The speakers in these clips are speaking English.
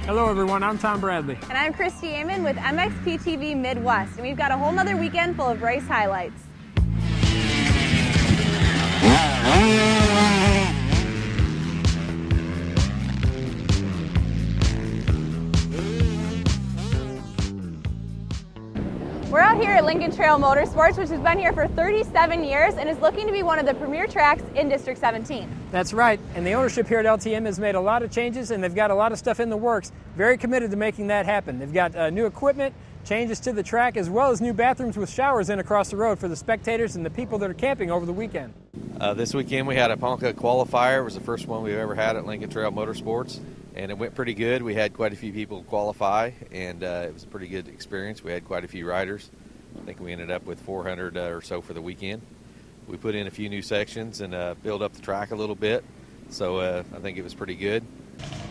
Hello everyone, I'm Tom Bradley. And I'm Christy Amon with MXPTV Midwest, and we've got a whole nother weekend full of race highlights. We're out here at Lincoln Trail Motorsports, which has been here for 37 years and is looking to be one of the premier tracks in District 17. That's right, and the ownership here at LTM has made a lot of changes and they've got a lot of stuff in the works. Very committed to making that happen. They've got new equipment, changes to the track, as well as new bathrooms with showers in across the road for the spectators and the people that are camping over the weekend. This weekend we had a Ponca Qualifier. It was the first one we've ever had at Lincoln Trail Motorsports, and it went pretty good. We had quite a few people qualify, and it was a pretty good experience. We had quite a few riders. I think we ended up with 400 or so for the weekend. We put in a few new sections and built up the track a little bit, so I think it was pretty good.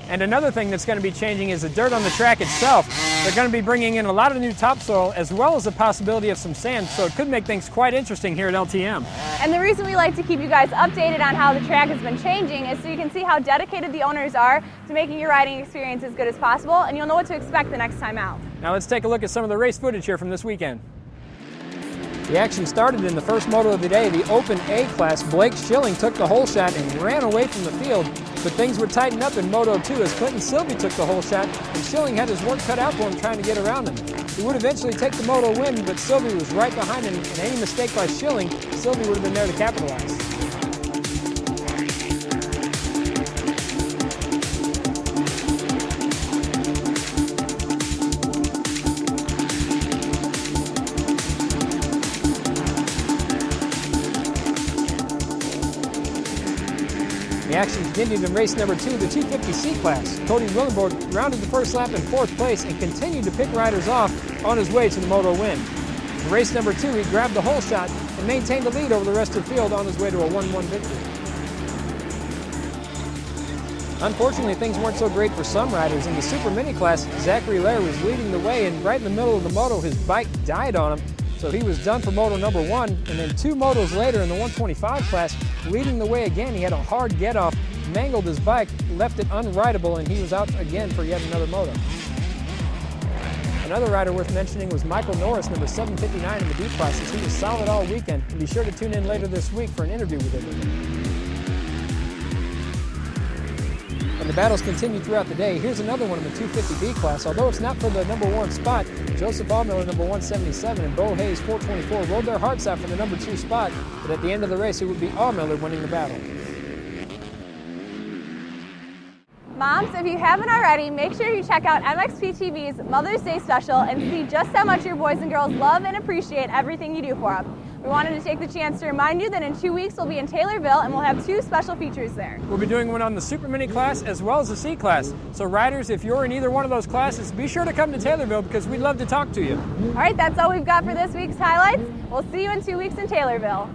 And another thing that's going to be changing is the dirt on the track itself. They're going to be bringing in a lot of new topsoil as well as the possibility of some sand, so it could make things quite interesting here at LTM. And the reason we like to keep you guys updated on how the track has been changing is so you can see how dedicated the owners are to making your riding experience as good as possible, and you'll know what to expect the next time out. Now let's take a look at some of the race footage here from this weekend. The action started in the first moto of the day, the Open A class. Blake Schilling took the hole shot and ran away from the field, but things would tighten up in Moto 2 as Clinton Silvey took the hole shot, and Schilling had his work cut out for him trying to get around him. He would eventually take the Moto win, but Silvey was right behind him, and any mistake by Schilling, Silvey would have been there to capitalize. The action continued in race number 2, the 250C class. Cody Willenborg rounded the first lap in 4th place and continued to pick riders off on his way to the moto win. In race number 2, he grabbed the hole shot and maintained the lead over the rest of the field on his way to a 1-1 victory. Unfortunately, things weren't so great for some riders. In the Super Mini class, Zachary Lair was leading the way, and right in the middle of the moto, his bike died on him. So he was done for moto number 1, and then 2 motos later in the 125 class, leading the way again, he had a hard get-off, mangled his bike, left it unrideable, and he was out again for yet another moto. Another rider worth mentioning was Michael Norris, number 759 in the B classes. He was solid all weekend, and be sure to tune in later this week for an interview with him. And the battles continued throughout the day. Here's another one in the 250B class. Although it's not for the number 1 spot, Joseph Allmiller, number 177, and Bo Hayes, 424, rode their hearts out for the number 2 spot, but at the end of the race, it would be Allmiller winning the battle. Moms, if you haven't already, make sure you check out MXPTV's Mother's Day special and see just how much your boys and girls love and appreciate everything you do for them. We wanted to take the chance to remind you that in 2 weeks we'll be in Taylorville and we'll have 2 special features there. We'll be doing one on the Super Mini class as well as the C class. So riders, if you're in either one of those classes, be sure to come to Taylorville because we'd love to talk to you. All right, that's all we've got for this week's highlights. We'll see you in 2 weeks in Taylorville.